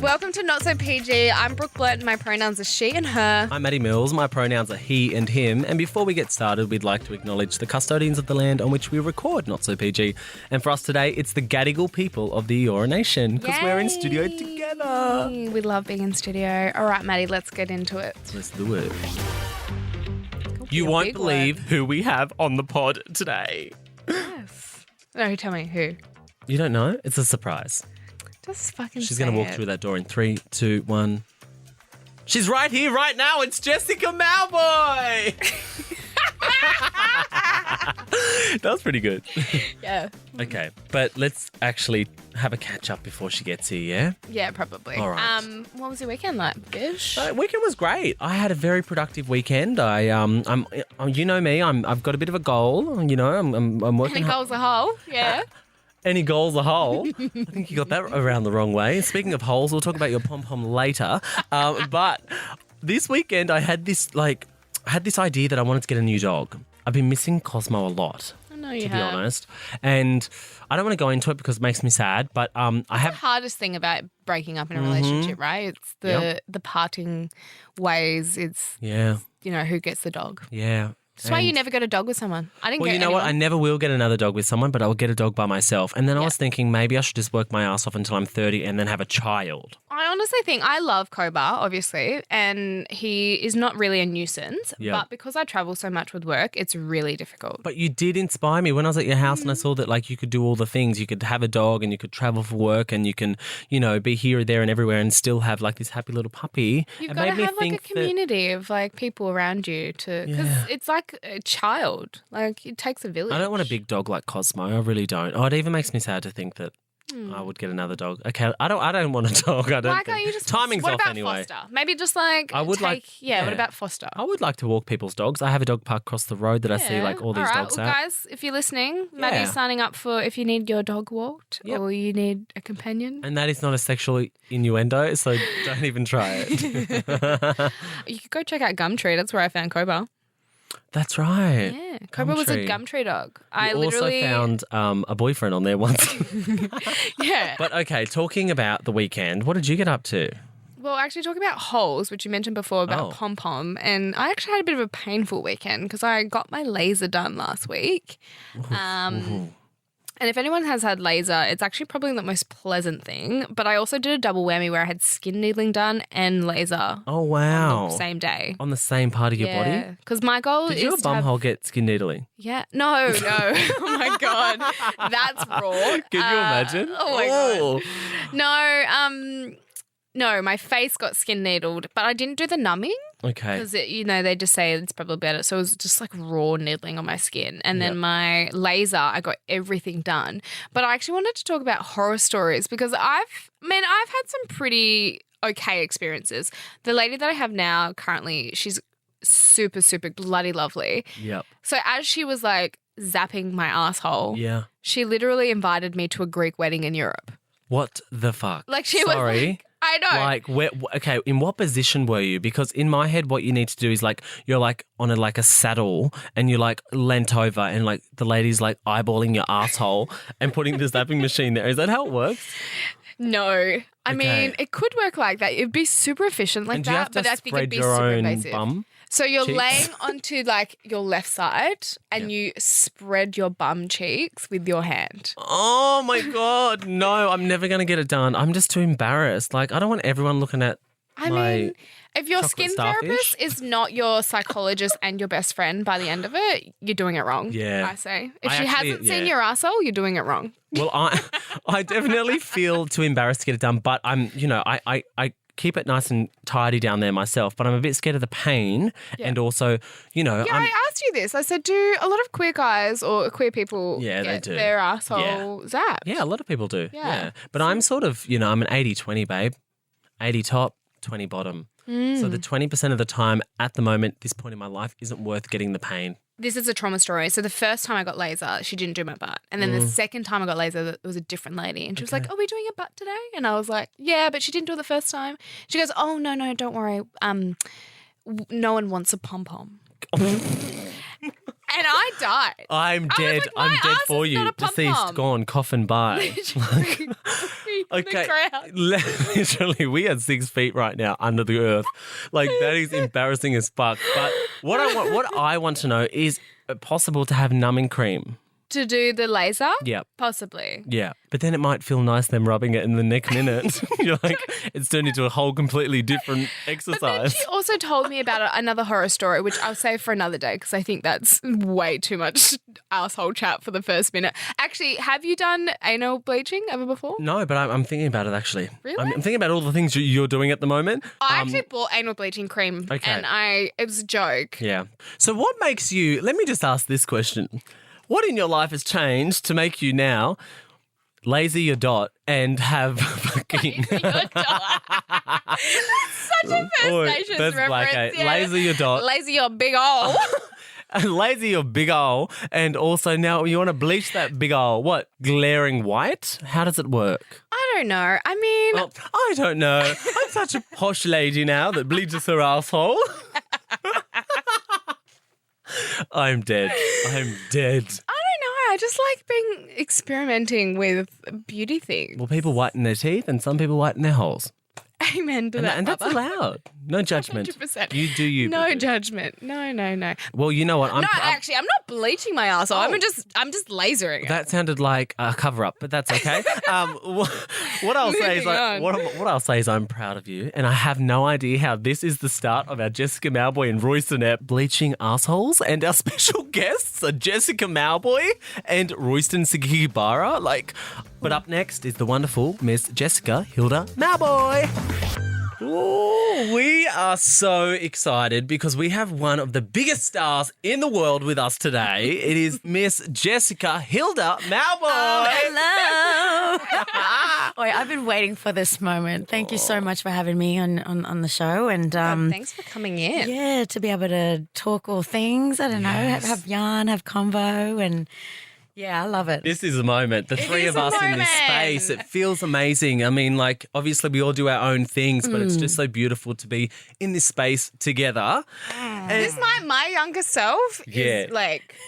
Welcome to Not So PG. I'm Brooke Blurton. My pronouns are she and her. I'm Maddie Mills. My pronouns are he and him. And before we get started, we'd like to acknowledge the custodians of the land on which we record Not So PG. And for us today, it's the Gadigal People of the Eora Nation because we're in studio together. We love being in studio. All right, Maddie, let's get into it. Let's do it. You won't believe who we have on the pod today. Yes. No, tell me who. You don't know? It's a surprise. Just fucking She's going to walk through that door in 3, 2, 1. She's right here, right now. It's Jessica Mauboy. That was pretty good. Yeah. Okay, but let's actually have a catch up before she gets here, yeah? Yeah, probably. All right. What was your weekend like, Bish? Weekend was great. I had a very productive weekend. I'm you know me. I've got a bit of a goal. You know, I'm working. Any goals a hole? Yeah. Any goals a hole? I think you got that around the wrong way. Speaking of holes, we'll talk about your pom-pom later. But this weekend I had this idea that I wanted to get a new dog. I've been missing Cosmo a lot, to be honest. And I don't want to go into it because it makes me sad, but I have... The hardest thing about breaking up in a relationship, right? It's the parting ways. It's, who gets the dog. Yeah. That's why you never got a dog with someone. I didn't Well, you know what? I never will get another dog with someone, but I will get a dog by myself. And then I was thinking maybe I should just work my ass off until I'm 30 and then have a child. I honestly think I love Koba, obviously, and he is not really a nuisance. Yep. But because I travel so much with work, it's really difficult. But you did inspire me when I was at your house and I saw that you could do all the things. You could have a dog and you could travel for work and you can, be here, there and everywhere and still have this happy little puppy. You've got to have a community of people around you because it's like a child. It takes a village. I don't want a big dog like Cosmo. I really don't. Oh, it even makes me sad to think that I would get another dog. Okay, I don't want a dog. Why can't you just timing's what off about anyway. Foster? Maybe just what about Foster? I would like to walk people's dogs. I have a dog park across the road that I see all these dogs well, at. Guys, if you're listening, Maddie's signing up for if you need your dog walked or you need a companion. And that is not a sexual innuendo, so don't even try it. You could go check out Gumtree. That's where I found Koba. That's right. Yeah, Koba was a Gumtree dog. I also found a boyfriend on there once. Yeah. But okay, talking about the weekend, what did you get up to? Well, actually talking about holes, which you mentioned before about pom-pom, and I actually had a bit of a painful weekend because I got my laser done last week. And if anyone has had laser, it's actually probably the most pleasant thing. But I also did a double whammy where I had skin needling done and laser. Oh, wow. On the same day. On the same part of your body? Because my goal is Did your bumhole get skin needling? Yeah. No. Oh, my God. That's raw. Can you imagine? Oh, my God. No, my face got skin needled, but I didn't do the numbing. Okay. Because, they just say it's probably better. So it was just raw needling on my skin. And then my laser, I got everything done. But I actually wanted to talk about horror stories because I've had some pretty okay experiences. The lady that I have now currently, she's super, super bloody lovely. Yep. So as she was zapping my asshole, she literally invited me to a Greek wedding in Europe. What the fuck? She was I know. Okay, in what position were you? Because in my head, what you need to do is you're on a saddle and you're leant over and the lady's eyeballing your asshole and putting the zapping machine there. Is that how it works? No. I mean, it could work like that. It'd be super efficient and that, but I think it'd be super invasive. Bum? So you're cheeks? laying onto your left side and you spread your bum cheeks with your hand. Oh my God. No, I'm never going to get it done. I'm just too embarrassed. I don't want everyone looking at if your skin therapist is not your psychologist and your best friend by the end of it, you're doing it wrong. Yeah. I say. If she hasn't seen your asshole, you're doing it wrong. Well, I definitely feel too embarrassed to get it done, but I keep it nice and tidy down there myself, but I'm a bit scared of the pain and also, I asked you this. I said, do a lot of queer guys or queer people get their asshole zapped? Yeah, a lot of people do. Yeah. But I'm sort of, I'm an 80-20 babe. 80 top, 20 bottom. So the 20% of the time at the moment, this point in my life, isn't worth getting the pain. This is a trauma story. So the first time I got laser, she didn't do my butt. And then the second time I got laser, it was a different lady. And she was like, are we doing your butt today? And I was like, yeah, but she didn't do it the first time. She goes, oh, no, don't worry. No one wants a pom-pom. And I died. I'm dead. like, my I'm dead ass for is you. not a Deceased, pom-pom. gone, coffin by. Okay, literally, we are 6 feet right now under the earth. Like, that is embarrassing as fuck. But what I want to know is it possible to have numbing cream? To do the laser? Yeah. Possibly. Yeah. But then it might feel nice them rubbing it in the neck minute. You're like, it's turned into a whole completely different exercise. But then she also told me about another horror story, which I'll save for another day because I think that's way too much asshole chat for the first minute. Actually, have you done anal bleaching ever before? No, but I'm thinking about it actually. Really? I'm thinking about all the things you're doing at the moment. I actually bought anal bleaching cream and it was a joke. Yeah. So what makes you, let me just ask this question. What in your life has changed to make you now lazy your dot and have fucking... Lazy your dot. That's such a First Nations that's reference. Black, yeah. Lazy your dot. Lazy your big ol'. Lazy your big ol'. And also now you want to bleach that big ol'. What? Glaring white? How does it work? I don't know. I mean... Well, I don't know. I'm such a posh lady now that bleaches her asshole. I'm dead. I'm dead. I don't know. I just like experimenting with beauty things. Well, people whiten their teeth and some people whiten their holes. Amen to that. And that's allowed. No judgment. 100%. You do you. No baby. judgment. No. Well, you know what? Actually, I'm not bleaching my arsehole. Oh. I'm just lasering it. That sounded like a cover up, but that's okay. What I'll say is what I'll say is I'm proud of you, and I have no idea how this is the start of our Jessica Mauboy and Royston app bleaching assholes, and our special guests are Jessica Mauboy and Royston Sigigibara. But up next is the wonderful Miss Jessica Hilda Mauboy. Ooh, we are so excited because we have one of the biggest stars in the world with us today. It is Miss Jessica Hilda Mauboy. Oh, hello. I've been waiting for this moment. Thank you so much for having me on the show. And thanks for coming in. yeah, to be able to talk all things. I don't know, have yarn, have convo, and yeah, I love it. This is a moment. The three of us in this space. It feels amazing. I mean, obviously we all do our own things, but it's just so beautiful to be in this space together. This my younger self is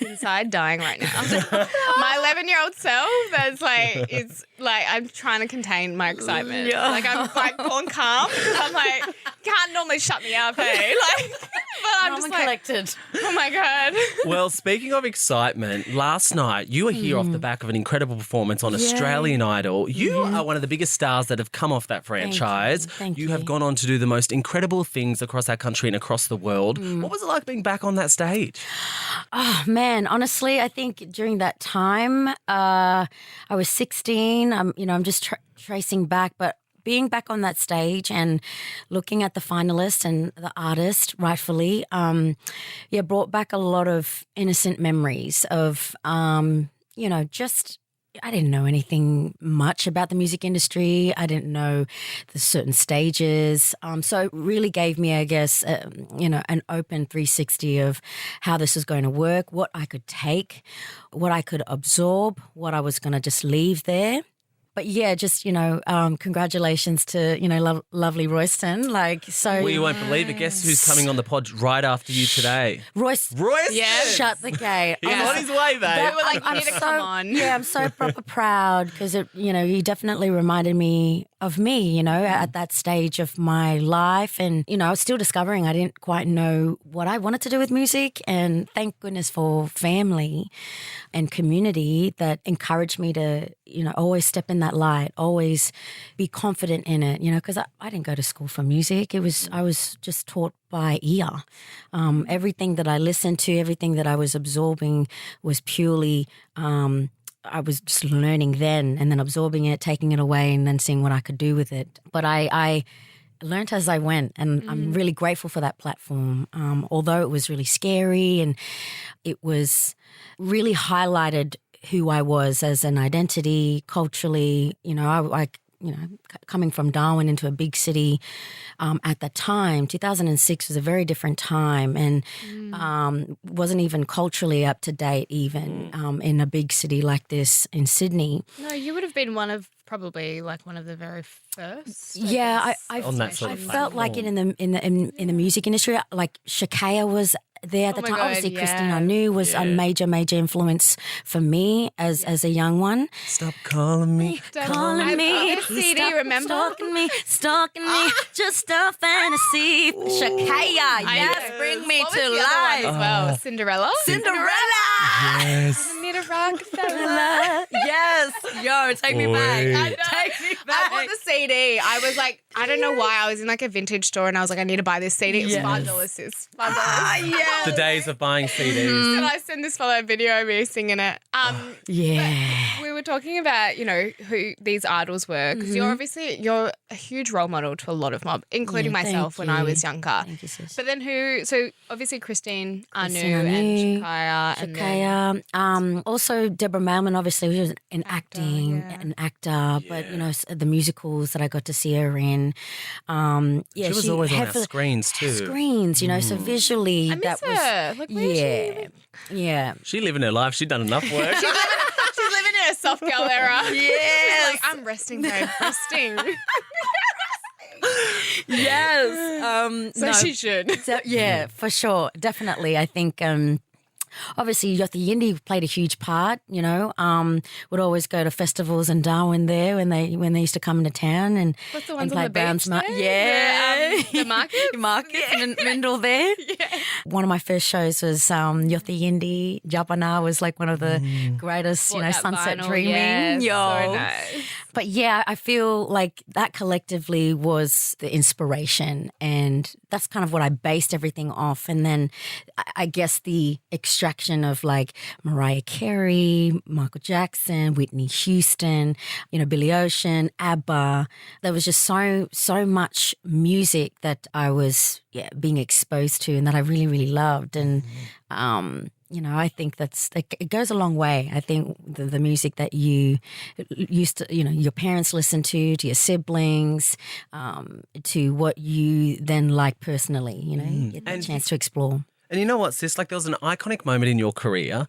inside dying right now. My 11-year-old self it's I'm trying to contain my excitement. Yeah. I'm gone calm because I'm you can't normally shut me up, hey? But I'm just collected. Oh my God. Well, speaking of excitement, last night you were here off the back of an incredible performance on Australian Idol. You are one of the biggest stars that have come off that franchise. Thank you you. have gone on to do the most incredible things across our country and across the world. What was it like being back on that stage? Oh, man, honestly, I think during that time, I was 16. I'm just tracing back, but being back on that stage and looking at the finalists and the artist, rightfully, brought back a lot of innocent memories of, just I didn't know anything much about the music industry. I didn't know the certain stages. So it really gave me, I guess, an open 360 of how this was going to work, what I could take, what I could absorb, what I was going to just leave there. But yeah, just, congratulations to, lovely Royston. Well, you won't believe it. Guess who's coming on the pod right after you today? Royston. Yes. Shut the gate. He's on his way, babe. We were like, you need to come on. Yeah, I'm so proper proud because he definitely reminded me of me, at that stage of my life. And, I was still discovering. I didn't quite know what I wanted to do with music. And thank goodness for family and community that encouraged me to, always step in that light, always be confident in it, because I didn't go to school for music. I was just taught by ear. Everything that I listened to, everything that I was absorbing was purely I was just learning then and then absorbing it, taking it away and then seeing what I could do with it. But I learned as I went, and I'm really grateful for that platform. Although it was really scary and it was really highlighted who I was as an identity, culturally. I coming from Darwin into a big city at the time, 2006 was a very different time and wasn't even culturally up to date even in a big city like this in Sydney. No, you would have been probably one of the very first. I on that sort I of felt like it platform. in the music industry. Like Chae was there at Oh the my time. God, Obviously, yeah. Christine I knew was a major influence for me as a young one. Stop calling me. Calling me, This CD, stop remember? stalking me, just a fantasy. Chae, yes, bring me What was to the other one life. as well? Cinderella? Yes. Anita Rockefeller. Yes, yo, take me back. Oi. I know. Take me I back. bought the CD. I was like, I don't know why. I was in like a vintage store and I was like, I need to buy this CD. It was Yes. $5, sis. $5. The days of buying CDs. And I send this fellow video of me singing it. Yeah. We were talking about, who these idols were because you're a huge role model to a lot of mob, including Yeah, thank myself when I you. was younger. Thank you, sis. But then so obviously Christine Anu Christine Anu, and Shakaya and then Shakaya. Also, Deborah Mailman, obviously, she was an actor, but, the musicals that I got to see her in. She was always on our screens too. So visually, I miss that was. her. Like, where is she? Yeah. She living her life. She'd done enough work. She's living in a soft girl era. Yes. She's like, I'm resting, babe, resting. Yes. So she should. So, yeah, for sure. Definitely. I think obviously Yothu Yindi played a huge part, would always go to festivals in Darwin there when they used to come into town and What's the ones and on the beach there? Yeah. The markets? Markets and Mindle there. Yeah. One of my first shows was Yothu Yindi. Japana was like one of the greatest, Bought that sunset vinyl, dreaming. yes, Yo. so nice. But yeah, I feel like that collectively was the inspiration, and that's kind of what I based everything off. And then I guess the extraction of like Mariah Carey, Michael Jackson, Whitney Houston, Billy Ocean, ABBA. There was just so much music that I was being exposed to and that I really, really loved. And I think it goes a long way. I think the music that you used to, your parents listened to your siblings, to what you then like personally, you get the chance to explore. And you know what, sis? Like, there was an iconic moment in your career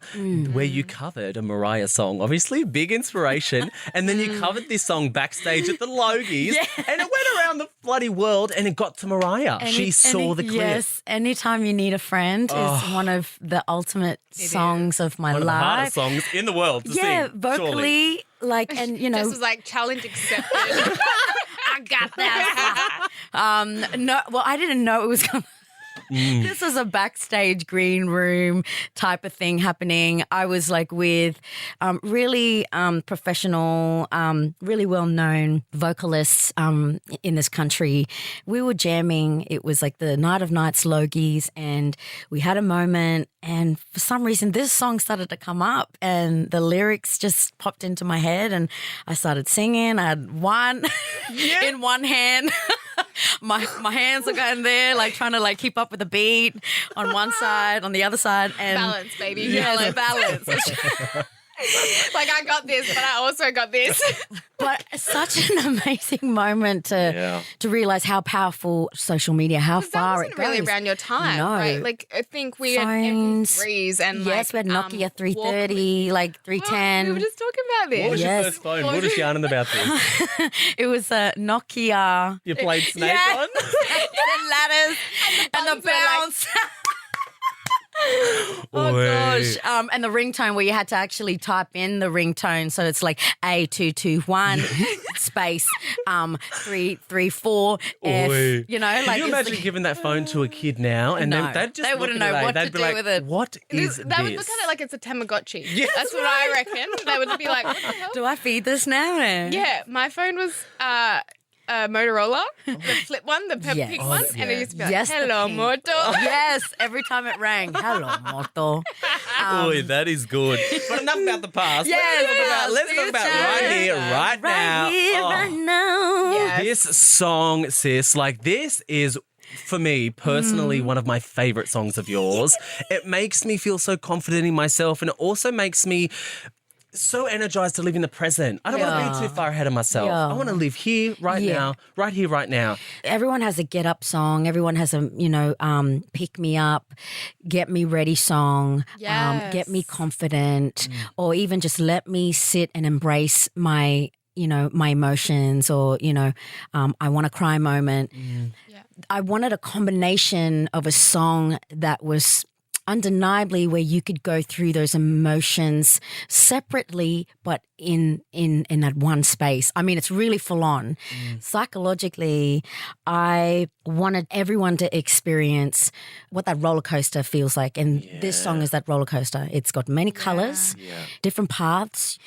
where you covered a Mariah song. Obviously, big inspiration. And then you covered this song backstage at the Logies. And it went around the bloody world and it got to Mariah. She saw the clip. Yes. Anytime You Need a Friend is one of the ultimate songs of my One of the hardest life. songs in the world to sing. Vocally, surely. Jess was like, challenge accepted. I got that. No, well, I didn't know it was going to. This was a backstage green room type of thing happening. I was like with really professional, really well-known vocalists in this country. We were jamming. It was like the Night of Nights Logies, and we had a moment, and for some reason this song started to come up and the lyrics just popped into my head and I started singing. I had one in one hand. My hands are going there, like trying to like keep up with the beat on one side, on the other side, and Balance, baby. Yeah, balance. Like, I got this, but I also got this. But such an amazing moment to realize how powerful social media, how far it That goes. wasn't really around your time, No. right? Like, I think we had Phones. MP3s and Yes, we had Nokia 330, like 310. We were just talking about this. What was Yes. your first phone? What was yarning about this? It was a Nokia. You played Snake Yeah. on? The ladders and the buttons were like- bounce. Oh gosh! And the ringtone where you had to actually type in the ringtone, so it's like A221 space 334 F. Oi. You know, Can like you it's imagine like- giving that phone to a kid now and No. then they'd just They look wouldn't at know it, what they'd to be do like, with it. What is They this? would look at it like it's a Tamagotchi. Yes. That's what I reckon. They would be like, what the hell? Do I feed this now? Yeah, my phone was Motorola, the flip one, the pink Yes. one, Oh, and it used to be like, Yes, the hello, pink. Moto. Yes, every time it rang. Hello, Moto. Oi, that is good. But enough about the past. Yes, Let's talk about future. right here, right now. Right here, Oh. right now. Yes. This song, sis, like this is, for me personally, one of my favorite songs of yours. It makes me feel so confident in myself, and it also makes me so energized to live in the present. I don't want to be too far ahead of myself. Yeah. I want to live here, right now, right here, right now. Everyone has a get up song. Everyone has a, pick me up, get me ready song, Yes. get me confident, or even just let me sit and embrace my, my emotions, or, I want to cry moment. Yeah. I wanted a combination of a song that was undeniably where you could go through those emotions separately, but in that one space. I mean, it's really full on. Psychologically, I wanted everyone to experience what that roller coaster feels like. And this song is that roller coaster. It's got many colors, different paths,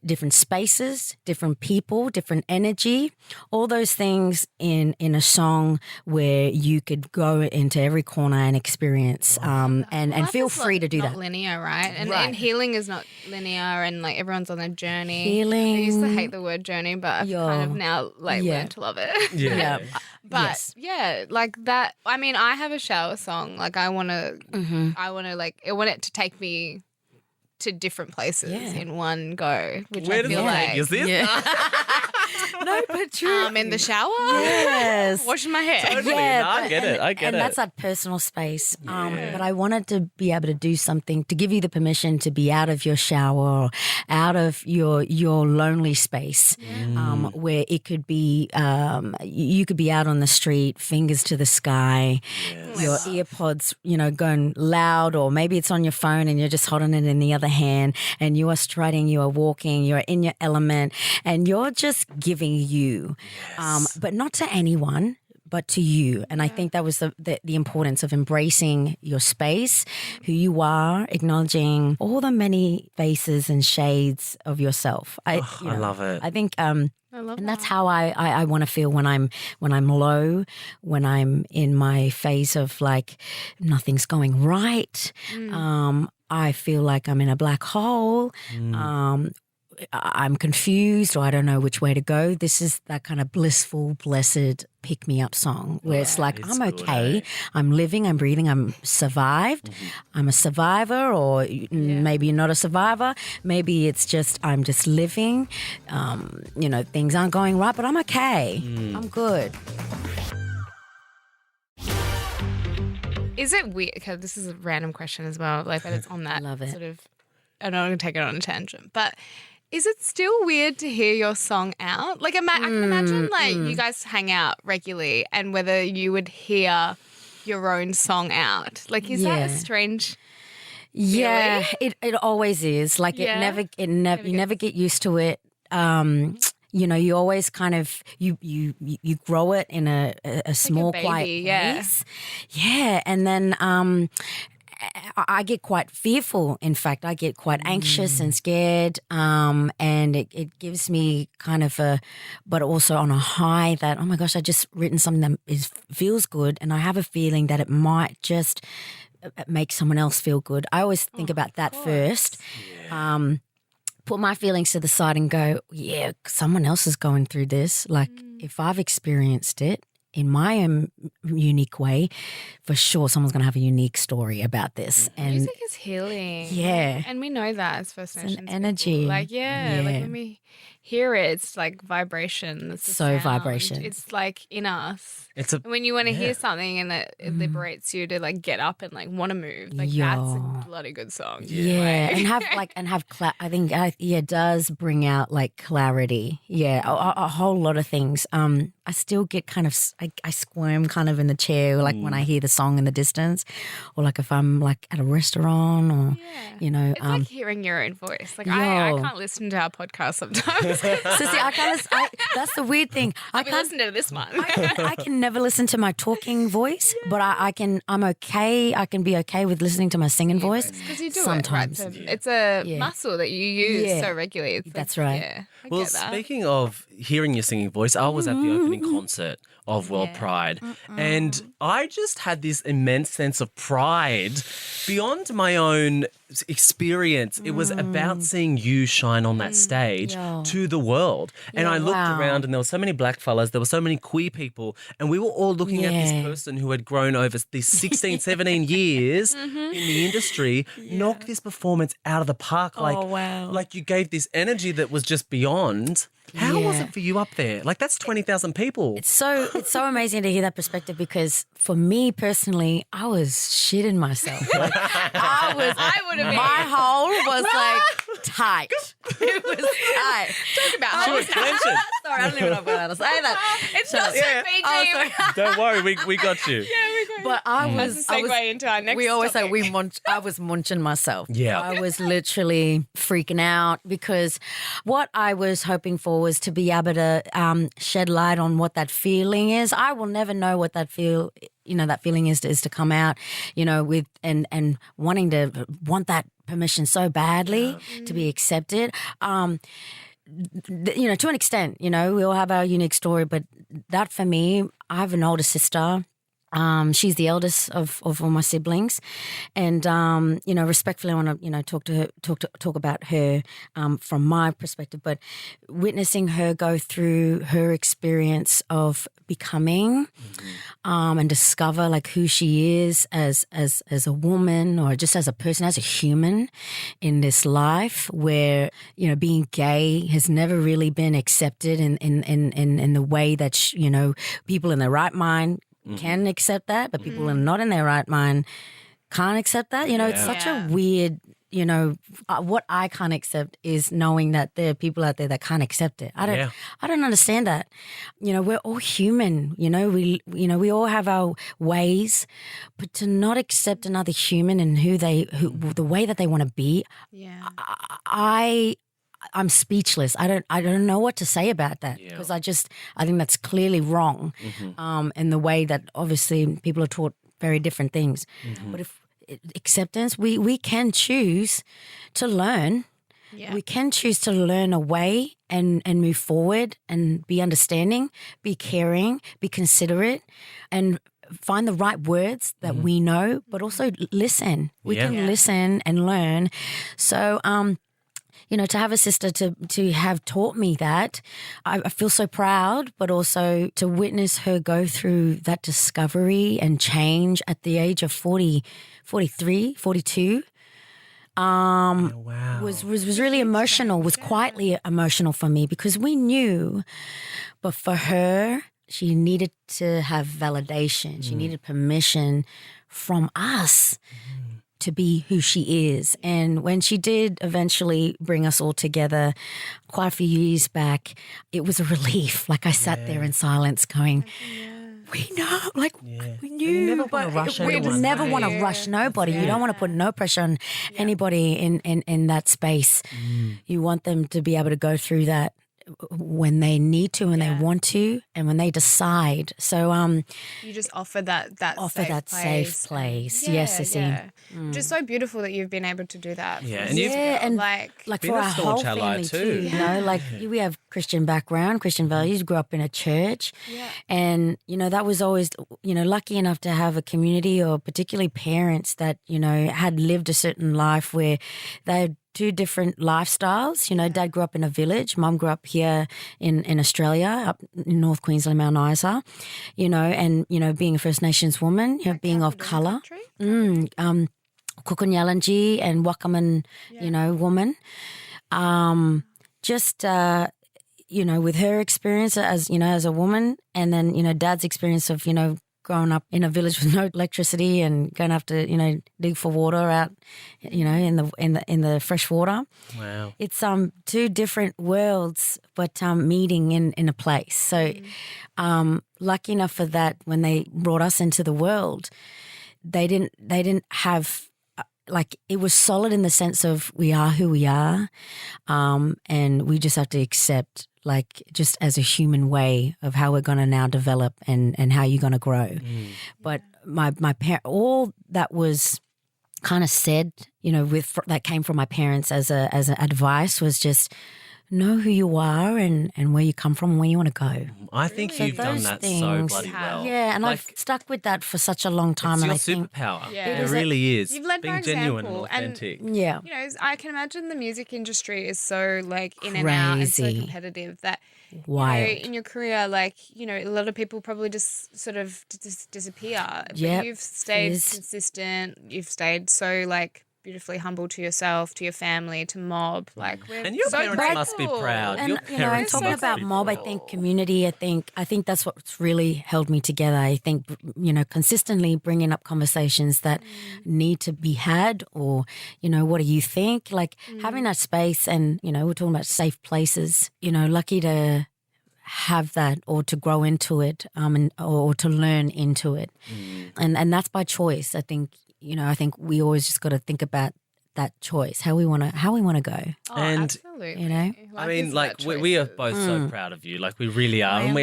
different spaces, different people, different energy, all those things in a song where you could go into every corner and experience and feel free to do not that. linear, right? And healing is not linear, and like everyone's on a journey. Healing. I used to hate the word journey, but I've kind of now learned to love it. Yeah. But like that. I mean, I have a shower song. Like I want to it to take me to different places in one go, which Where I does feel it like take? Is this? No, but true. in the shower. Yes. Washing my hair. Totally. Yeah, No, I but- get it. I get and it. that's that personal space. But I wanted to be able to do something to give you the permission to be out of your shower, or out of your lonely space, where it could be you could be out on the street, fingers to the sky, your earpods, going loud, or maybe it's on your phone and you're just holding it in the other hand, and you are strutting, you are walking, you're in your element, and you're just giving you, but not to anyone, but to you. And I think that was the importance of embracing your space, who you are, acknowledging all the many faces and shades of yourself. I love it. I think I love and that's how I want to feel when I'm low, when I'm in my phase of like nothing's going right. I feel like I'm in a black hole. I'm confused, or I don't know which way to go. This is that kind of blissful, blessed pick-me-up song where it's like, I'm okay, I'm living, I'm breathing, I'm survived, I'm a survivor, or maybe you're not a survivor. Maybe it's just I'm just living. Things aren't going right, but I'm okay. I'm good. Is it weird? Okay, this is a random question as well, but it's on that Love it. sort of. I don't want to take it on a tangent, but is it still weird to hear your song out? Like, I can imagine, like, you guys hang out regularly, and whether you would hear your own song out. Like, is that a strange? Yeah, it always is. Like, you never get used to it. You always kind of you grow it in a small, baby, quiet place. Yeah, and then I get quite fearful. In fact, I get quite anxious and scared, and it gives me kind of but also on a high that, oh my gosh, I just written something that feels good, and I have a feeling that it might just make someone else feel good. I always think about that first. Put my feelings to the side and go, yeah, someone else is going through this. Like, if I've experienced it in my own unique way, for sure someone's going to have a unique story about this. And Music is healing. Yeah. And we know that as First Nations people. energy. Like, like when we hear it, it's like vibration. It's So vibration. It's like in us. It's a When you want to hear something and it liberates you to like get up and like want to move, like that's a bloody good song. Yeah, I think it does bring out like clarity. Yeah, a whole lot of things. I still get kind of I squirm kind of in the chair, like when I hear the song in the distance, or like if I'm like at a restaurant, or It's like hearing your own voice. Like I can't listen to our podcast sometimes. So see, I can't. That's the weird thing. I can't listen to this one. I can never listen to my talking voice, but I can. I'm okay. I can be okay with listening to my singing voice. Because you do sometimes. it, right? So it's a muscle that you use so regularly. It's That's like, right. Yeah, I Well, get that. speaking of hearing your singing voice, I was at the opening concert of World Pride, and I just had this immense sense of pride beyond my own experience. It was about seeing you shine on that stage to the world. And I looked around, and there were so many black fellas, there were so many queer people, and we were all looking at this person who had grown over these 16, 17 years in the industry, knock this performance out of the park. Like you gave this energy that was just beyond. How was it for you up there? Like, that's 20,000 people. It's so amazing to hear that perspective, because for me personally, I was shitting myself. Like, I would have my hole was like tight. It was tight. Talk about She was clenching. Sorry, I don't even know how to say that. It's not so PG. Oh, sorry. Don't worry, we got you. But I was. That's a segue into our next We always topic. say I was munching myself. Yeah. I was literally freaking out because what I was hoping for was to be able to shed light on what that feeling is. I will never know what that feeling is to come out, with and want that permission so badly to be accepted. To an extent, we all have our unique story, but that for me, I have an older sister. She's the eldest of all my siblings, and respectfully, I want to talk about her from my perspective. But witnessing her go through her experience of becoming and discover like who she is as a woman or just as a person, as a human in this life, where being gay has never really been accepted in the way that people in their right mind can accept that, but people who are not in their right mind can't accept that. It's such a weird, what I can't accept is knowing that there are people out there that can't accept it. I don't understand that. We're all human, we all have our ways, but to not accept another human and the way that they want to be, I'm speechless. I don't know what to say about that because I think that's clearly wrong, in the way that obviously people are taught very different things. But if acceptance, we can choose to learn. Yeah. We can choose to learn a way and move forward and be understanding, be caring, be considerate, and find the right words that we know, but also listen. We can listen and learn. So, to have a sister to have taught me that, I feel so proud, but also to witness her go through that discovery and change at the age of 40, 43, 42. Was really emotional, was quietly emotional for me because we knew, but for her, she needed to have validation. She needed permission from us to be who she is. And when she did eventually bring us all together quite a few years back, it was a relief. Like I sat there in silence going, we know, we knew, but we never want to rush nobody. You don't want to put no pressure on anybody in that space. You want them to be able to go through that when they need to, when they want to, and when they decide. So you just offer that safe place. Yes, just so beautiful that you've been able to do that. And like for our whole family too. We have Christian background, Christian values. Grew up in a church, and that was always lucky enough to have a community or particularly parents that had lived a certain life where they had two different lifestyles. Dad grew up in a village. Mum grew up here in Australia, up in North Queensland, Mount Isa, and, being a First Nations woman, being of colour. Kukunyalanji and Wakaman, woman. With her experience as a woman, and then, Dad's experience of, growing up in a village with no electricity and going to have to, dig for water out, in the fresh water. Wow. It's two different worlds, but meeting in a place. So lucky enough for that, when they brought us into the world, they didn't have it was solid in the sense of we are who we are, and we just have to accept just as a human way of how we're going to now develop and how you're going to grow. But my all that was kind of said, that came from my parents as an advice was just know who you are and where you come from and where you want to go. I think you've done that so bloody well. Yeah, and I've stuck with that for such a long time. It's your superpower. It really is. You've led by being genuine and example, authentic. And, I can imagine the music industry is so in and out and so competitive that in your career, a lot of people probably just sort of disappear. But you've stayed consistent. You've stayed so beautifully humble to yourself, to your family, to mob. Like, we're And your so parents grateful. must be proud. And Your you know, parents talking must about be mob, I proud. think community. I think that's what's really held me together. I think consistently bringing up conversations that need to be had, or what do you think? Like having that space, and we're talking about safe places. Lucky to have that, or to grow into it, or to learn into it, and that's by choice. I think I think we always just got to think about that choice, how we want to go. Oh, And, absolutely. I mean, it's like about we are choices. both so proud of you. Like we really are, and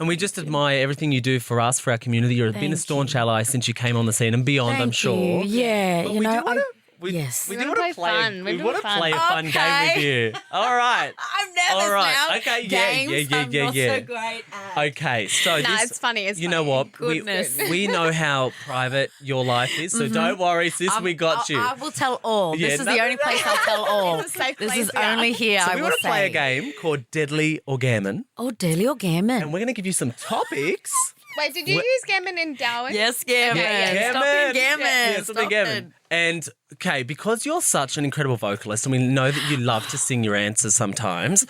we just admire everything you do for us, for our community. You've been a staunch ally since you came on the scene and beyond. I'm Thank sure. you. Yeah, But you we know. do wanna, yes. we We do wanna want to play play. fun. We We're want to doing play a fun. fun game with you. All right. I'm nervous All right. now. Okay. Games, Yeah. I'm not so great at. Okay. So Nah, this, it's funny. It's you know funny. what? Goodness. We know how private your life is, so don't worry, sis. We got you. I will tell all. Yeah, This is no, the only place I'll tell all. It's a safe This place, is yeah. only here. So I we will want to say. play a game called Deadly or Gammin, Oh, Daily or Gammin. and we're going to give you some topics. Wait, did you use Gammin in Darwin? Yes, Gammin. Yeah, Stop it, Gammin. Yeah, something Stop Gammin. it. And okay, because you're such an incredible vocalist, and we know that you love to sing your answers sometimes,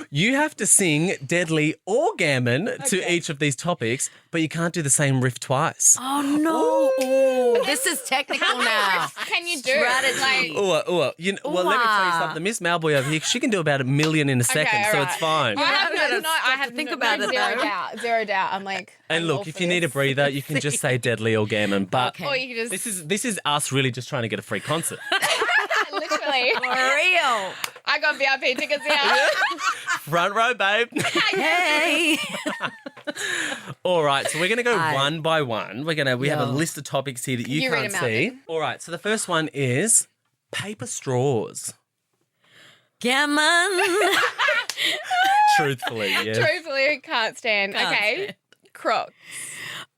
you have to sing Deadly or Gammin to each of these topics, but you can't do the same riff twice. Oh, no. Ooh, this is technical now. Can you do Strategy. like? Well, let me tell you Ooh-ah. something. Miss Mauboy over here, she can do about 1 million in a second, all so right. it's fine. I have Yeah, no, I have think no, about it, zero though. doubt. Zero doubt. I'm like. And I'm all look, if for you need a this. breather, you can just say Deadly or Gammin. But Okay. Or you can just this is us really just trying to get a free concert. literally. For real. I got VIP tickets here. Front row, babe. Hey. All right, so we're going to go Aye. one by one. We have a Yeah. list of topics here that you You read can't 'em out, see. then. All right, so the first one is paper straws. Gammon. Truthfully, yeah. Truthfully, can't stand. Can't okay. stand. Crocs.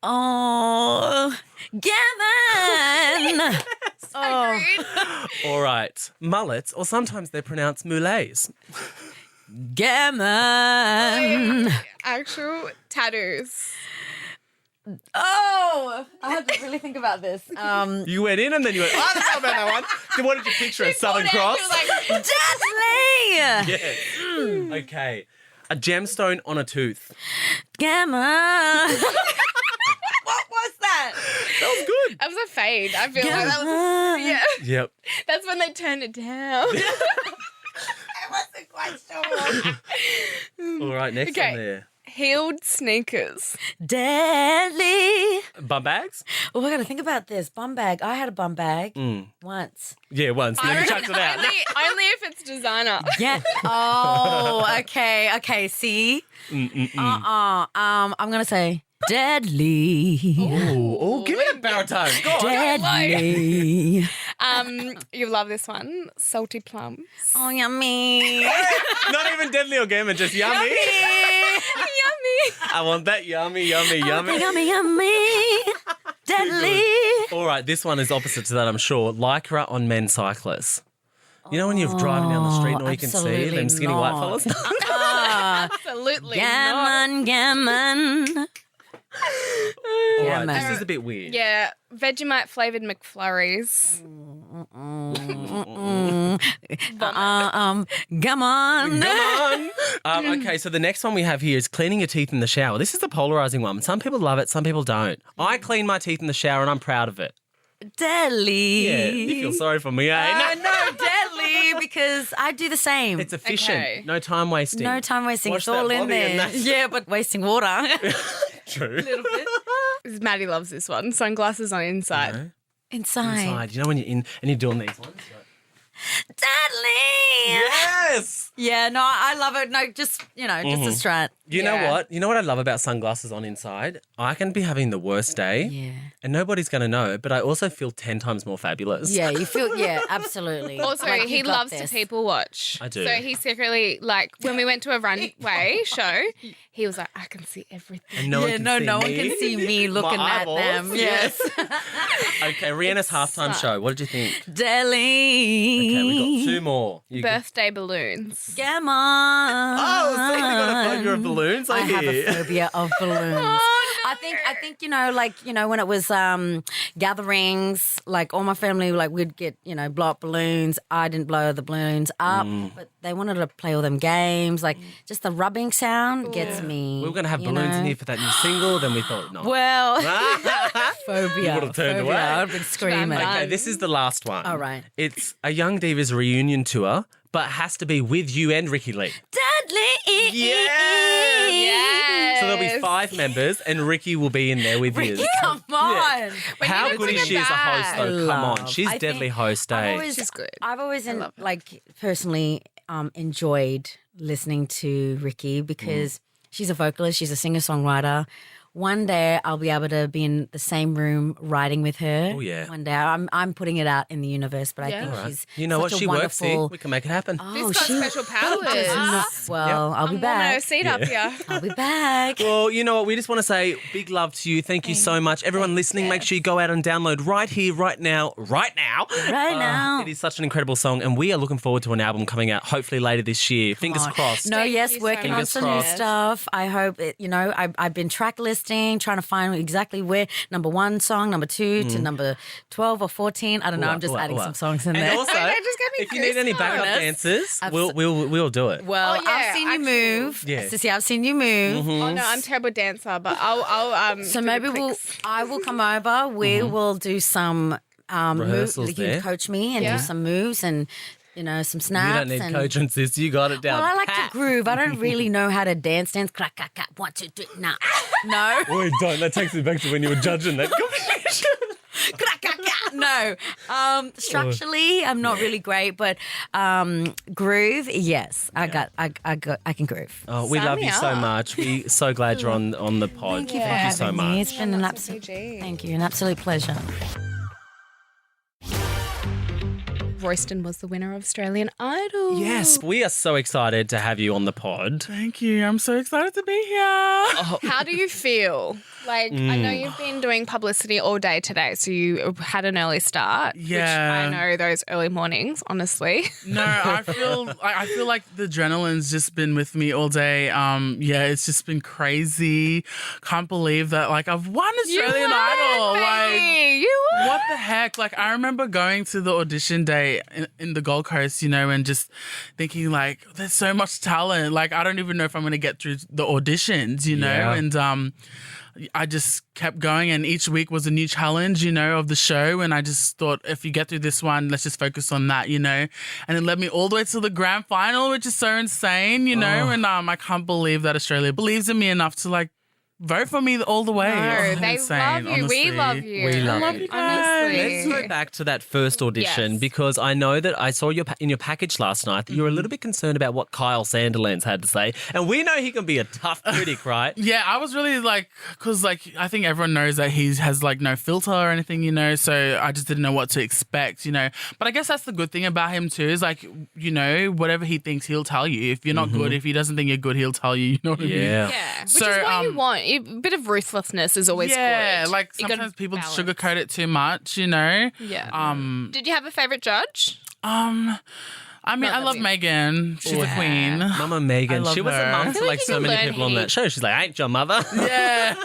Oh, Gammon. Oh, All right, mullets, or sometimes they're pronounced moulets. Gammon. Actual tattoos. Oh, I had to really think about this. You went in and then you went, I don't know about that one. Then what did you picture? A Southern Cross? Deadly. Yeah. Okay. A gemstone on a tooth. Gammon. What was that? That was good. That was a fade. I feel like that was. Gammon. Yeah. Yep. That's when they turned it down. I wasn't quite sure. All right, next Okay. one there. Heeled sneakers. Deadly. Bum bags? Oh, I got to think about this. Bum bag. I had a bum bag once. Yeah, once. Then I you reckon chucked it out. only if it's designer. Yeah. Oh, okay. Okay. See? I'm going to say deadly. Oh, give me a baritone. Go on. Deadly. You love this one. Salty plums. Oh, yummy. Not even deadly or gamma, just yummy. Yummy. I want that yummy, yummy, yummy. Yummy, yummy. Deadly. All right, this one is opposite to that, I'm sure. Lycra on men cyclists. You know when you're driving down the street and all you can see absolutely them skinny white not. fellas? Absolutely not. Gammon, gammon. All right, man. this is a bit weird. Yeah, Vegemite flavored McFlurries. Gammon. Come on. Okay, so the next one we have here is cleaning your teeth in the shower. This is the polarizing one. Some people love it, some people don't. I clean my teeth in the shower and I'm proud of it. Deadly. Yeah, you feel sorry for me, eh? No, deadly, because I do the same. It's efficient. Okay. No time wasting. No time wasting. Wash It's all that in body and there. that's- Yeah, but wasting water. True. Maddie loves this one. Sunglasses on inside. No. Inside. Inside. You know when you're in and you're doing these ones? Deadly. Yes. Yeah, no, I love it. No, just, just a strat. You know Yeah. what? You know what I love about sunglasses on inside? I can be having the worst day Yeah. and nobody's going to know, but I also feel 10 times more fabulous. Yeah, you feel, absolutely. Also, Like, he you got loves this. to people watch. I do. So he secretly, like, when we went to a runway show, he was like, I can see everything. And no one can see no one me. can see me looking My at eyeballs. them. Yes. Okay, Rihanna's halftime show. What did you think? Deadly. Okay, we got two more. You can- Birthday balloons. Gammon. Oh, so you got a phobia of balloons? I have a hear. phobia of balloons. I I think when it was gatherings, like all my family, like we'd get blow up balloons. I didn't blow the balloons up, but they wanted to play all them games. Like just the rubbing sound gets me. We were going to have balloons in here for that new single, then we thought no. Well, phobia. You would have turned away. I've been screaming. Okay, this is the last one. All right. It's a Young Divas reunion tour, but has to be with you and Ricky Lee. Dudley. Yes. So there'll be 5 members, and Ricky will be in there with you. Come on. How good is she as a host, though? Come on, she's I deadly think host, eh? She's good. I've always personally enjoyed listening to Ricky because she's a vocalist, she's a singer-songwriter. One day I'll be able to be in the same room writing with her. Oh, yeah. One day I'm putting it out in the universe, but I think she's You know such what? a She works here. wonderful. We can make it happen. She's got special powers. I'll be No back. seat up here. I'll be back. Well, you know what? We just want to say big love to you. Thank you so much. Everyone listening, make sure you go out and download right here, right now. Right now. It is such an incredible song, and we are looking forward to an album coming out hopefully later this year. Fingers crossed. No, Thank yes, you so working on much. some new Fingers crossed. stuff. I hope it, I've been track listing, trying to find exactly where number 1 song, number 2 to number 12 or 14. I don't know. I'm just adding some songs in And there. also, that just gave me if you need any backup goosebumps. dancers, we'll do it. Well, Oh, yeah, I've seen you move. Yeah. Sissy, I've seen you move. Oh no, I'm a terrible dancer, but I'll So do maybe the clicks. I will come over. We will do some Rehearsals moves. You there. coach me and Yeah. do some moves and some You snaps. don't need and, coaching, sis. You got it down. Well, I like pat. to groove. I don't really know how to dance. Crack, crack, crack. 1, 2, 3. Nah. No. Wait, don't. That takes me back to when you were judging that competition. Crack, crack, crack. No. Structurally, I'm not really great, but groove, yes. I can groove. Oh, we Sign love me you so up. much. We're so glad you're on the pod. Thank you for Thank you so having much. me. It's been an absolute thank you, an absolute pleasure. Royston was the winner of Australian Idol. Yes, we are so excited to have you on the pod. Thank you. I'm so excited to be here. How do you feel? Like, I know you've been doing publicity all day today, so you had an early start. Yeah. Which I know those early mornings, honestly. No, I feel like the adrenaline's just been with me all day. It's just been crazy. Can't believe that I've won Australian Idol. You won. What the heck? I remember going to the audition day in the Gold Coast, and just thinking there's so much talent. I don't even know if I'm going to get through the auditions, Yeah. and I just kept going, and each week was a new challenge, of the show. And I just thought, if you get through this one, let's just focus on that, And it led me all the way to the grand final, which is so insane, And I can't believe that Australia believes in me enough to vote for me all the way. No, they Insane, love you. We honestly. love you. We love love you. you guys. Honestly. Let's go back to that first audition Yes. because I know that I saw in your package last night that you were a little bit concerned about what Kyle Sandilands had to say. And we know he can be a tough critic, right? Yeah, I was really because I think everyone knows that he has no filter or anything, so I just didn't know what to expect, But I guess that's the good thing about him too is whatever he thinks, he'll tell you. If you're not good, if he doesn't think you're good, he'll tell you, you know what I mean? Yeah. Yeah, which So, is what you want. A bit of ruthlessness is always Yeah, good. You gotta sometimes people balance. sugarcoat it too much, Yeah. Um, Did you have a favourite judge? I mean, I love Megan. She's the queen. Mama Megan. I love She was a her. mum I to feel like you so can many learn people on that heaps. show. She's like, ain't your mother. Yeah.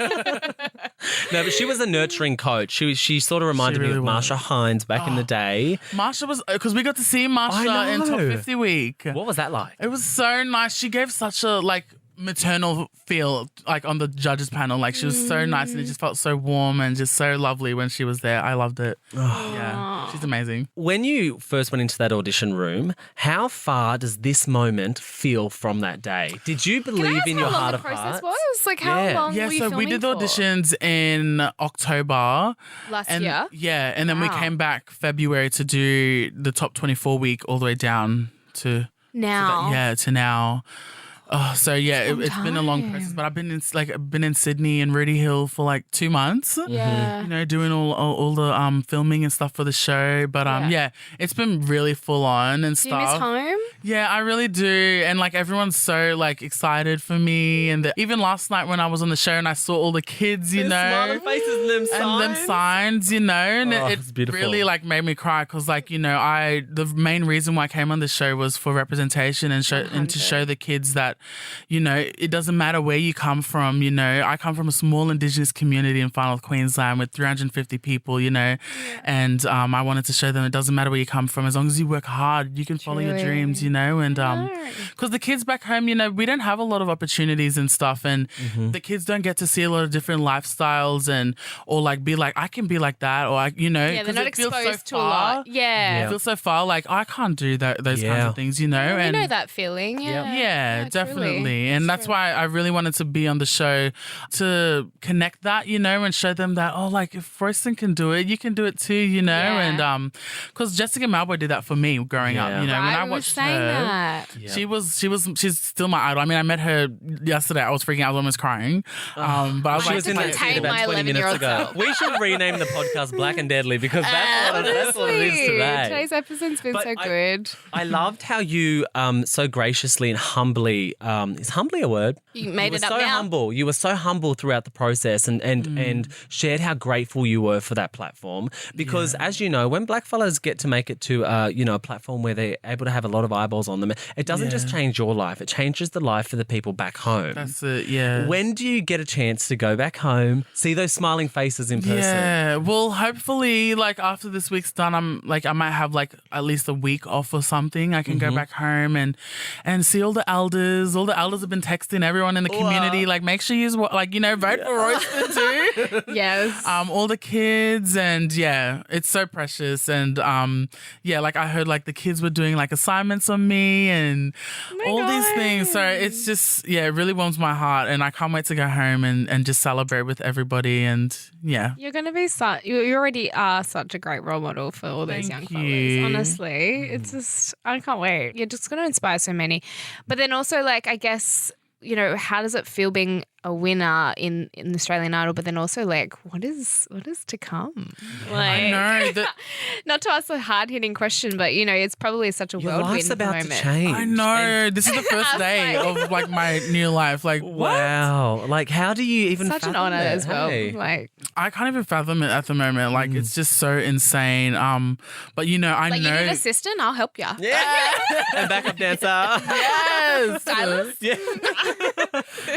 No, but she was a nurturing coach. She sort of reminded me really of was. Marsha Hines back in the day. Marsha was, because we got to see I Marsha in know. Top 50 week. What was that like? It was so nice. She gave such a maternal feel on the judges panel. She was so nice and it just felt so warm and just so lovely when she was there. I loved it. Yeah, she's amazing. When you first went into that audition room, how far does this moment feel from that day? Did you Can I believe ask in how your long heart the of process hearts? was? How Yeah. long Yeah, were you so we filming did the for? auditions in October. Last and year? Yeah, and then we Wow. came back February to do the top 24 week all the way down to Now. to now. Oh, so yeah, it's been a long process, but I've been in Sydney and Rudy Hill for 2 months. Yeah. Doing all the filming and stuff for the show. But Yeah. it's been really full on and Do you miss stuff. home? Yeah, I really do. And everyone's so excited for me. And even last night when I was on the show and I saw all the kids, you know, Smiling faces and them signs. and them signs, and Oh, it it's beautiful. really made me cry because the main reason why I came on the show was for representation and to show the kids that you know, it doesn't matter where you come from, you know. I come from a small Indigenous community in Far North Queensland with 350 people, you know, and I wanted to show them it doesn't matter where you come from. As long as you work hard, you can follow your dreams, you know, and because the kids back home, you know, we don't have a lot of opportunities and stuff, and the kids don't get to see a lot of different lifestyles and or like be like, I can be like that, or I, you know, Yeah, they're not it feels exposed so to a far. lot. Yeah. It feels so far, like I can't do those kinds of things, you know. You and know that feeling. Yeah. yeah, definitely. Truly. And that's why I really wanted to be on the show to connect that, you know, and show them that, oh, like if Royston can do it, you can do it too, you know. Yeah. And because Jessica Mauboy did that for me growing up, you know, when I watched her. That. She's still my idol. I mean, I met her yesterday. I was freaking out. I was almost crying. But I was She like, was in the contain scene about my 20 minutes 11-year-old ago. self. We should rename the podcast Black and Deadly because that's what it is today. Today's episode's been But so good. I loved how you so graciously and humbly, is humbly a word? You made were it up so now. humble. You were so humble throughout the process and shared how grateful you were for that platform. Because as you know, when blackfellas get to make it to you know, a platform where they're able to have a lot of eyeballs on them, it doesn't just change your life, it changes the life for the people back home. that's it, yeah. When do you get a chance to go back home, see those smiling faces in person? Yeah, well, hopefully, like after this week's done, I might have like at least a week off or something. I can go back home and see all the elders. All the elders have been texting everyone in the community, like make sure you like, you know, vote for Royston too. Yes. All the kids, and yeah, it's so precious. And yeah, like I heard like the kids were doing like assignments on me and all these things. So it's just, yeah, it really warms my heart, and I can't wait to go home and just celebrate with everybody. And yeah. You're going to be you already are such a great role model for all those young Thank you. fellas. Honestly, it's just, I can't wait. You're just going to inspire so many. But then also, like, I guess, you know, how does it feel being a winner in Australian Idol, but then also like what is to come? Like, I know that. not to ask a hard hitting question, but you know, it's probably such a Your whirlwind life's about moment. to change. I know. This is the first day of like my new life. Like, Wow. Like, how do you even Such an fathom honor it? as well. Hey. Like I can't even fathom it at the moment. Like, it's just so insane. But you know, I you know. need an assistant, I'll help you. Yeah. And backup dancer. Yes. Stylist? Yeah.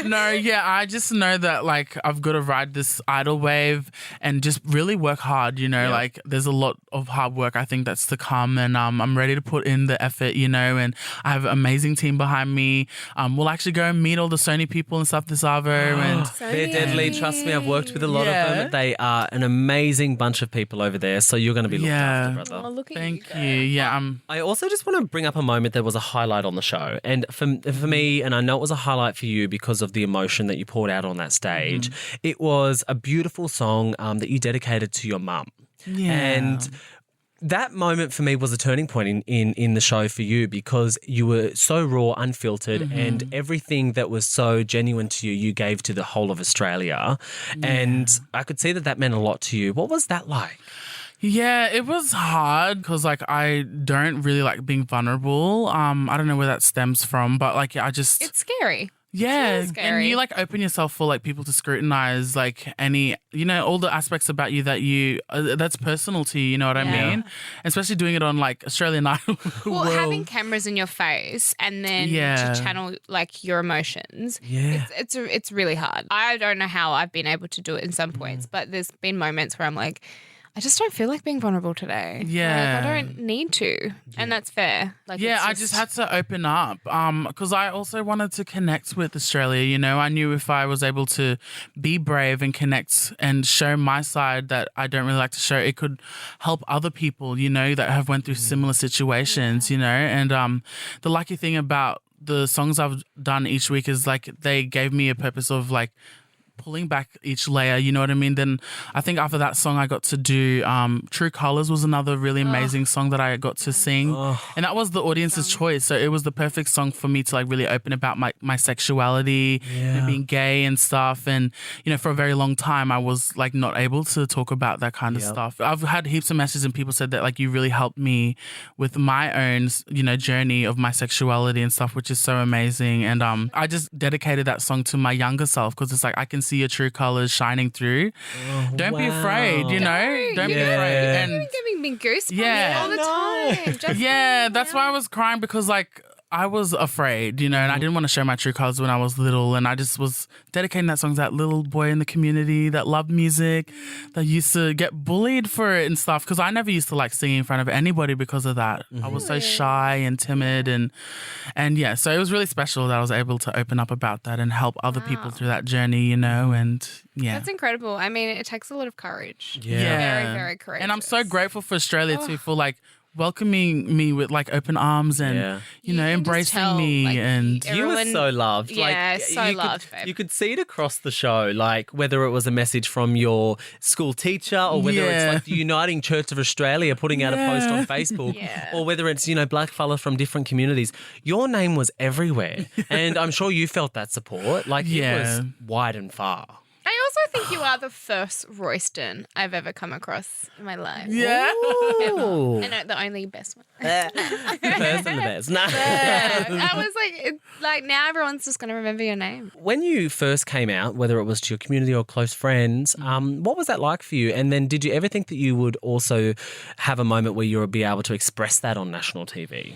No, yeah, I just know that like I've got to ride this idol wave and just really work hard, you know, like there's a lot of hard work I think that's to come, and I'm ready to put in the effort, you know, and I have an amazing team behind me. We'll actually go and meet all the Sony people and stuff this Arvo and They're deadly. Trust me, I've worked with a lot of them. They are an amazing bunch of people over there, so you're going to be looked after, brother. Oh, look at thank you. you. Yeah, I also just want to bring up a moment that was a highlight on the show. And for me, and I know it was a highlight for you because of the emotion that you poured out on that stage, it was a beautiful song that you dedicated to your mum. Yeah. And that moment for me was a turning point in the show for you because you were so raw, unfiltered, and everything that was so genuine to you, you gave to the whole of Australia. Yeah. And I could see that meant a lot to you. What was that like? Yeah, it was hard because like I don't really like being vulnerable. I don't know where that stems from, but like I just It's scary. yeah, It's scary. and you like open yourself for like people to scrutinize like any, you know, all the aspects about you that you that's personal to you. You know what I mean? Especially doing it on like Australian Idol. Well, World. having cameras in your face and then Yeah. to channel like your emotions, Yeah. it's really hard. I don't know how I've been able to do it in some points, but there's been moments where I'm like, I just don't feel like being vulnerable today. Yeah. Like, I don't need to, and that's fair. Like, Yeah, it's I just had to open up because I also wanted to connect with Australia. You know, I knew if I was able to be brave and connect and show my side that I don't really like to show, it could help other people, you know, that have went through similar situations, you know. And the lucky thing about the songs I've done each week is like they gave me a purpose of like pulling back each layer, you know what I mean? Then I think after that song I got to do True Colors was another really amazing song that I got to sing. And that was the audience's choice. So it was the perfect song for me to like really open about my sexuality and being gay and stuff. And, you know, for a very long time I was like not able to talk about that kind of stuff. I've had heaps of messages and people said that like you really helped me with my own, you know, journey of my sexuality and stuff, which is so amazing. And I just dedicated that song to my younger self because it's like I can see your true colors shining through. Don't be afraid, you know? Don't be afraid. And You're giving me goosebumps Yeah. all the time. Just yeah, that's why I was crying because like I was afraid, and I didn't want to show my true colors when I was little. And I just was dedicating that song to that little boy in the community that loved music, that used to get bullied for it and stuff. Because I never used to like singing in front of anybody because of that. I was so shy and timid. And yeah, so it was really special that I was able to open up about that and help other people through that journey, and yeah. That's incredible. I mean, it takes a lot of courage. Yeah. Very, very courageous. And I'm so grateful for Australia too, for like welcoming me with like open arms and You can just embracing tell, me. like, and You were so loved. Yeah, so you loved, could, babe. you could see it across the show, like whether it was a message from your school teacher or whether it's like the Uniting Church of Australia putting out a post on Facebook or whether it's, black fellas from different communities. Your name was everywhere. And I'm sure you felt that support. Like it was wide and far. I also think you are the first Royston I've ever come across in my life. Yeah. Ooh. I know, the only best one. First and the best. No. I was like now everyone's just going to remember your name. When you first came out, whether it was to your community or close friends, what was that like for you? And then did you ever think that you would also have a moment where you would be able to express that on national TV?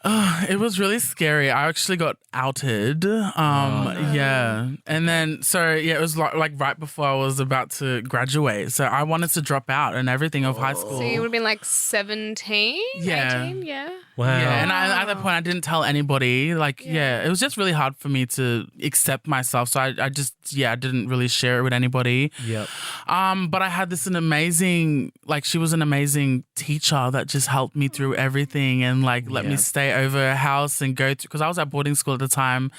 It was really scary. I actually got outed. Yeah. And then, it was like right before I was about to graduate. So I wanted to drop out and everything of high school. So you would have been like 17, Yeah. 18, yeah? Wow. Yeah, and at that point, I didn't tell anybody. It was just really hard for me to accept myself. So I didn't really share it with anybody. Yep. But I had an amazing, she was an amazing teacher that just helped me through everything and let me stay over her house and go to, because I was at boarding school at the time.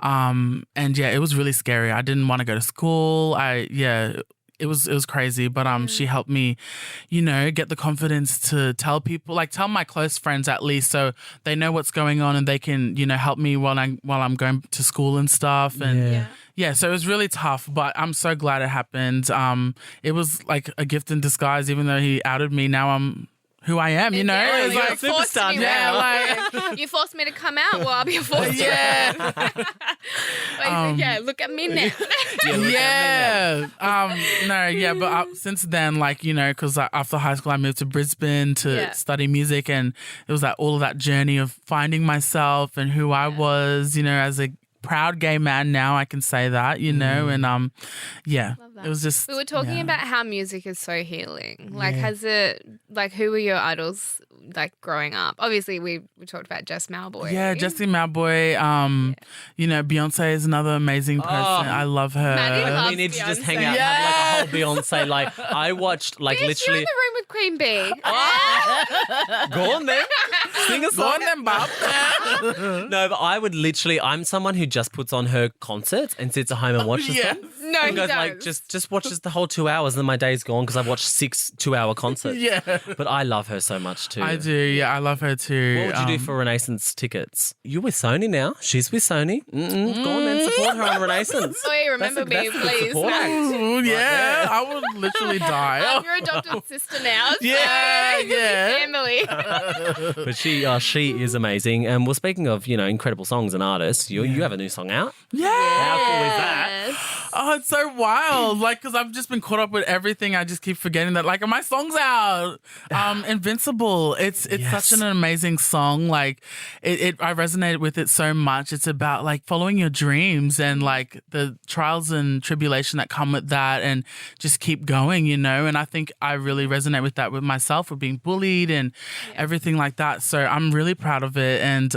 It was really scary. I didn't want to go to school. It was crazy, but she helped me, get the confidence to tell people, tell my close friends at least, so they know what's going on and they can, help me while I'm going to school and stuff. And so it was really tough, but I'm so glad it happened. It was like a gift in disguise, even though he outed me. Now I'm who I am, you know? Yeah, It's you're like forced superstar me, now. right? You forced me to come out. Well, I'll be forced to. Look at me now. But since then, because after high school I moved to Brisbane to study music, and it was all of that journey of finding myself and who I was, as a proud gay man now, I can say that, and it was just. We were talking about how music is so healing. Has it, who were your idols, growing up? Obviously, we talked about Jess Mauboy. Yeah, Jessica Mauboy. Beyonce is another amazing person. I love her. Maddie loves We need to just hang Beyonce. out and have a whole Beyonce. I watched Bitch, literally. you're in the room with Queen Bee. Go on then. Sing a Go song. on then, Bob. No, but I would literally, I'm someone who just puts on her concerts and sits at home and watches them. No, And he goes does. just watches the whole 2 hours and then my day's gone because I've watched 6 2-hour concerts. Yeah. But I love her so much too. I do, yeah, I love her too. What would you do for Renaissance tickets? You're with Sony now. She's with Sony. Go on then, support her on Renaissance. Oh, yeah, remember That's me, a good please. support. Ooh, yeah, I would literally die. I'm your adopted sister now. So Yeah. Family. But she is amazing. And well, speaking of, incredible songs and artists, you have a new song out. Yeah. How cool is that? Oh, it's so wild. Because I've just been caught up with everything. I just keep forgetting that. My song's out. Invincible. It's such an amazing song. I resonated with it so much. It's about following your dreams and the trials and tribulation that come with that, and just keep going, And I think I really resonate with that with myself, with being bullied and everything like that. So I'm really proud of it. And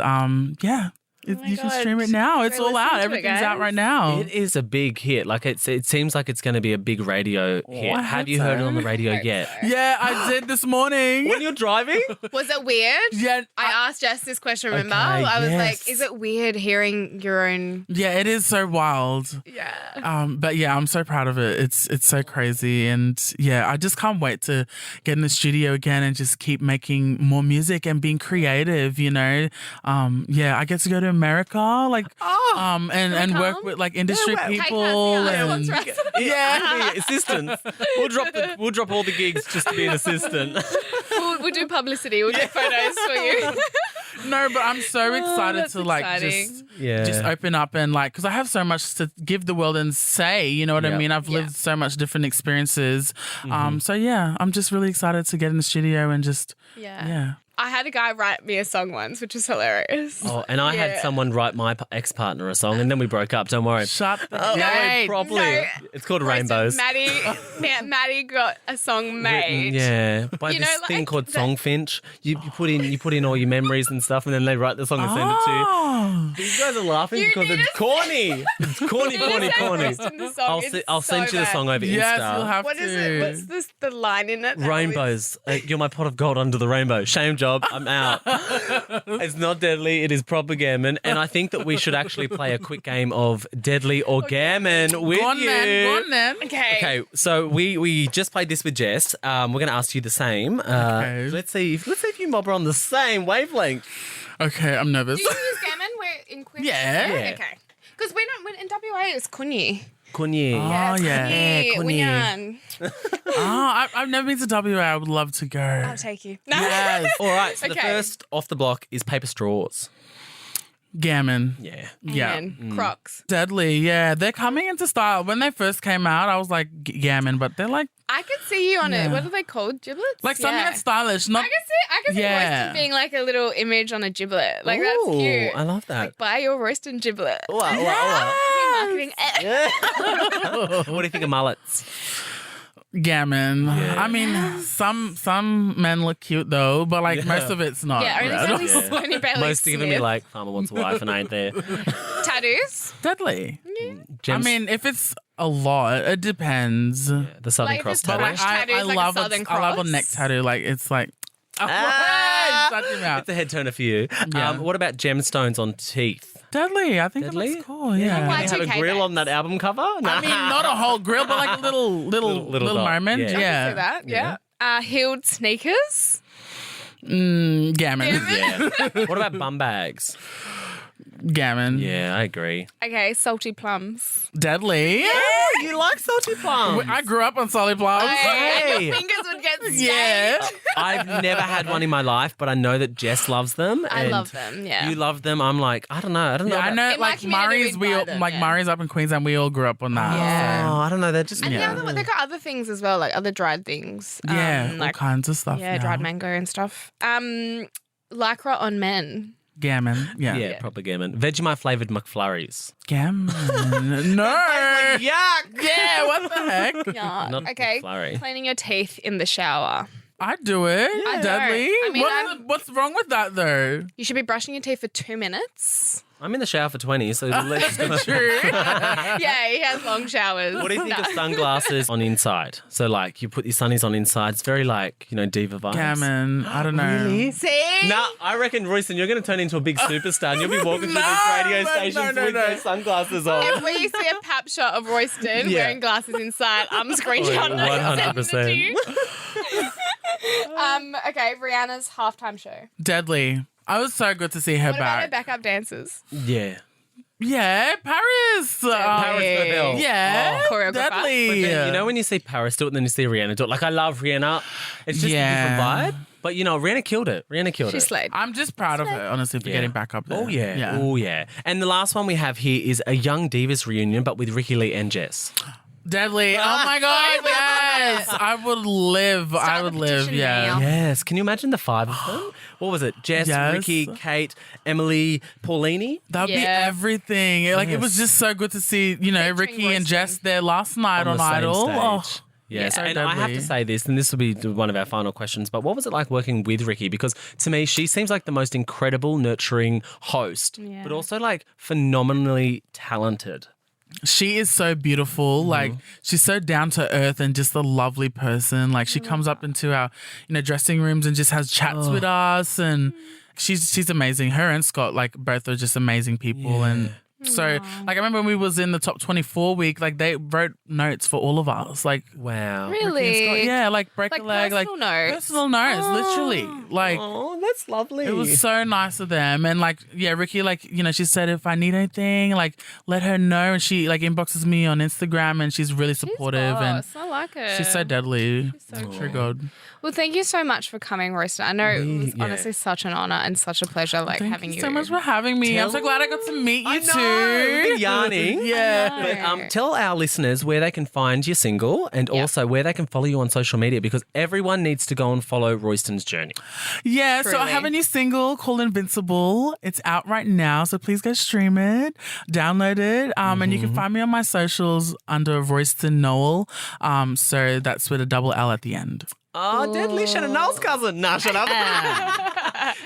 you can stream it now. It's Go all listen out. to it, Everything's guys. out right now. It is a big hit. It seems like it's going to be a big radio hit. I Have hope you heard it so. on the radio Hope yet? so. Yeah, I did this morning. When you're driving? Was it weird? Yeah, I asked Jess this question, remember? Okay, I was yes. like, is it weird hearing your own... yeah, it is so wild. Yeah. But yeah, I'm so proud of it. It's so crazy, and yeah, I just can't wait to get in the studio again and just keep making more music and being creative. I get to go to America, and work come? with industry Hey, people, Cassie, and Yeah, assistants. We'll drop all the gigs just to be an assistant. We'll do publicity. We'll get photos for you. no, but I'm so excited that's to exciting. just open up and because I have so much to give the world and say, you know what I Yep. mean? I've lived so much different experiences. So yeah, I'm just really excited to get in the studio and just, yeah. I had a guy write me a song once, which is hilarious. Oh, and I had someone write my ex-partner a song, and then we broke up. Don't worry. Shut the Oh, gate. properly. No. It's called Royston, Rainbows. Maddie got a song made. Yeah, by You this know, thing like called the- Songfinch. You put in all your memories and stuff, and then they write the song and send it to you. Oh. These guys are laughing You because need it's to- corny. It's corny, corny, Send corny. Royston the song. I'll It's send so you the bad. song over Yes, Insta. you'll have What to. is it? What's the line in it? Rainbows. You're my pot of gold under the rainbow. Shame job. I'm out. It's not deadly. It is proper gammon. And I think that we should actually play a quick game of deadly or gammon with Go on you. then. Go on then. Okay. Okay, so we just played this with Jess. We're going to ask you the same. Okay. Let's see if you mob are on the same wavelength. Okay, I'm nervous. Do you use gammon? We're in Queensland. Yeah. Yeah. Okay. Because in WA it's kunyi. Kunyi. Oh, yeah. Kunyi. kunyi. Unyan. I've never been to WA. I would love to go. I'll take you. No. Yes. All right, so the Okay. first off the block is paper straws. Gammon. Yeah. Yeah. And Crocs. Deadly. Yeah. They're coming into style. When they first came out, I was like, gammon, but they're like I could see you on it. Yeah. What are they called? Giblets? something Yeah. that's stylish. Not I can see Yeah. Royston being like a little image on a giblet. Like that's Ooh, cute. I love that. Like buy your Royston giblet. Marketing. What do you think of mullets? gammon. I mean, some men look cute though, but like most of it's not. Yeah, only Yeah. Sony Bailey Most are giving me Smith. like, Farmer wants a wife and I ain't there. Tattoos. Deadly. Gems, I mean, if it's a lot, it depends. the Southern Like, if Cross it's But tattoo. like Black tattoo is like a love Southern I love a Cross. neck tattoo. Like it's like Ah! shut him out. It's a head turner for you. Yeah. What about gemstones on teeth? Deadly. I think Deadly? it looks cool. Yeah. Why Can you have a Y2K grill babes. on that album cover? I mean, not a whole grill, but like a little Little dot, moment. yeah. I can Yeah. see that. Yeah. Heeled sneakers. Gammon. Yeah. What about bum bags? Gammon. Yeah, I agree. Okay, salty plums. Deadly. You like salty plums? I grew up on solid plums. And your fingers would get stained. Yeah. I've never had one in my life, but I know that Jess loves them. I and love them, yeah. You love them. I'm like, I don't know. I don't know. Yeah, I about- know. In my Like community, Murray's, we'd buy them, yeah. Murray's up in Queensland. We all grew up on that. Yeah. Oh, I don't know. They're just And Yeah. the other, they got other things as well, like other dried things. So, yeah, all like kinds of stuff. yeah, now. dried mango and stuff. Lycra on men. Gammon. Yeah. yeah, proper gammon. Vegemite flavored McFlurries. Gammon. No. Yuck. Yeah. What the heck? Yeah. Not Okay. McFlurry. Cleaning your teeth in the shower. I do it. I know. Deadly. I mean, What's wrong with that though? You should be brushing your teeth for 2 minutes. I'm in the shower for 20, so let's go. True. Yeah, he has long showers. What do you think of sunglasses on inside? So, like, you put your sunnies on inside. It's very, like, diva vibes. Gammon. I don't know. See? Nah, I reckon, Royston, you're going to turn into a big superstar and you'll be walking through these radio stations with those sunglasses on. If we see a pap shot of Royston Yeah. wearing glasses inside, I'm screenshotting it and sending it to you. Okay, Rihanna's halftime show. Deadly. I was so good to see her What about her back. backup dancers? Yeah. Yeah, Paris. Paris Rebel. Yeah, Choreographer. deadly. Then, when you see Paris do it and then you see Rihanna do it, like, I love Rihanna. It's just a different vibe. But, Rihanna killed it. She slayed. I'm just proud of her, honestly, for getting back up there. Oh, yeah. Oh, yeah. And the last one we have here is a Young Divas reunion, but with Ricky Lee and Jess. Deadly. Oh my God, yes. I would live. I would the live, petition yeah. now. Yes. Can you imagine the 5 of them? What was it? Jess, Yes. Ricky, Kate, Emily, Paulini? That would be Yeah. everything. Like, it was just so good to see, Ricky and Royston. Jess there last night on the same Idol. stage. Oh, Yes, so and I have deadly. to say this, and this will be one of our final questions, but what was it like working with Ricky? Because to me, she seems like the most incredible, nurturing host, Yeah. but also like phenomenally talented. she is so beautiful. Like, she's so down to earth and just a lovely person. Like, she comes up into our, dressing rooms and just has chats with us. And she's amazing. Her and Scott, like, both are just amazing people. And so, like, I remember when we was in the top 24 week, like, they wrote notes for all of us. Like, Wow. Really? yeah, like, break Like a leg. personal notes? Personal notes, literally. Like, Oh, that's lovely. it was so nice of them. And like, yeah, Ricky, like, she said if I need anything, like, let her know. And she like inboxes me on Instagram and she's really supportive and I like her. she's so deadly. so True God. Well, thank you so much for coming, Royston. I know it was yeah. honestly such an honor and such a pleasure, like Thank having you you. so much for having me. I'm so glad I got to meet you too. we've been yarning. Yeah. But tell our listeners where they can find your single and also where they can follow you on social media, because everyone needs to go and follow Royston's journey. Yeah, so I Truly. have a new single called Invincible. It's out right now, so please go stream it, download it, and you can find me on my socials under Royston Noel. So that's with a double L at the end. Oh, deadly Shannon Noel's cousin. Nah, shut up.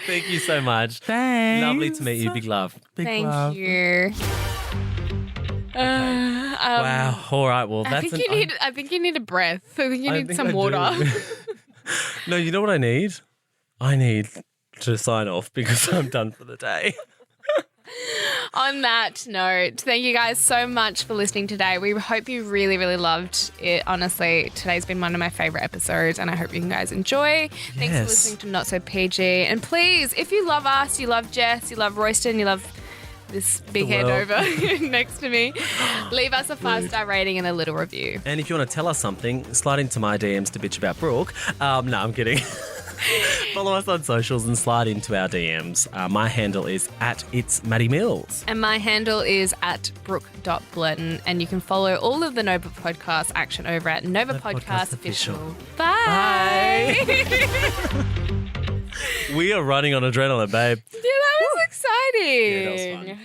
Thank you so much. Thanks. Lovely to meet you. Big love. Big Thank love. you. Wow. All right. Well, I think you need a breath. I think you need some water. No, you know what I need? I need to sign off because I'm done for the day. On that note, thank you guys so much for listening today. We hope you really, really loved it. Honestly, today's been one of my favourite episodes and I hope you guys enjoy. Thanks for listening to Not So PG. And please, if you love us, you love Jess, you love Royston, you love this big head over next to me, leave us a 5-star rating and a little review. And if you want to tell us something, slide into my DMs to bitch about Brooke. No, I'm kidding. Follow us on socials and slide into our DMs. My handle is @itsmaddymills. And my handle is @brooke.blurton. And you can follow all of the Nova Podcast action over at Nova Podcast Official. Bye. We are running on adrenaline, babe. Yeah, that was exciting. Yeah, that was fun.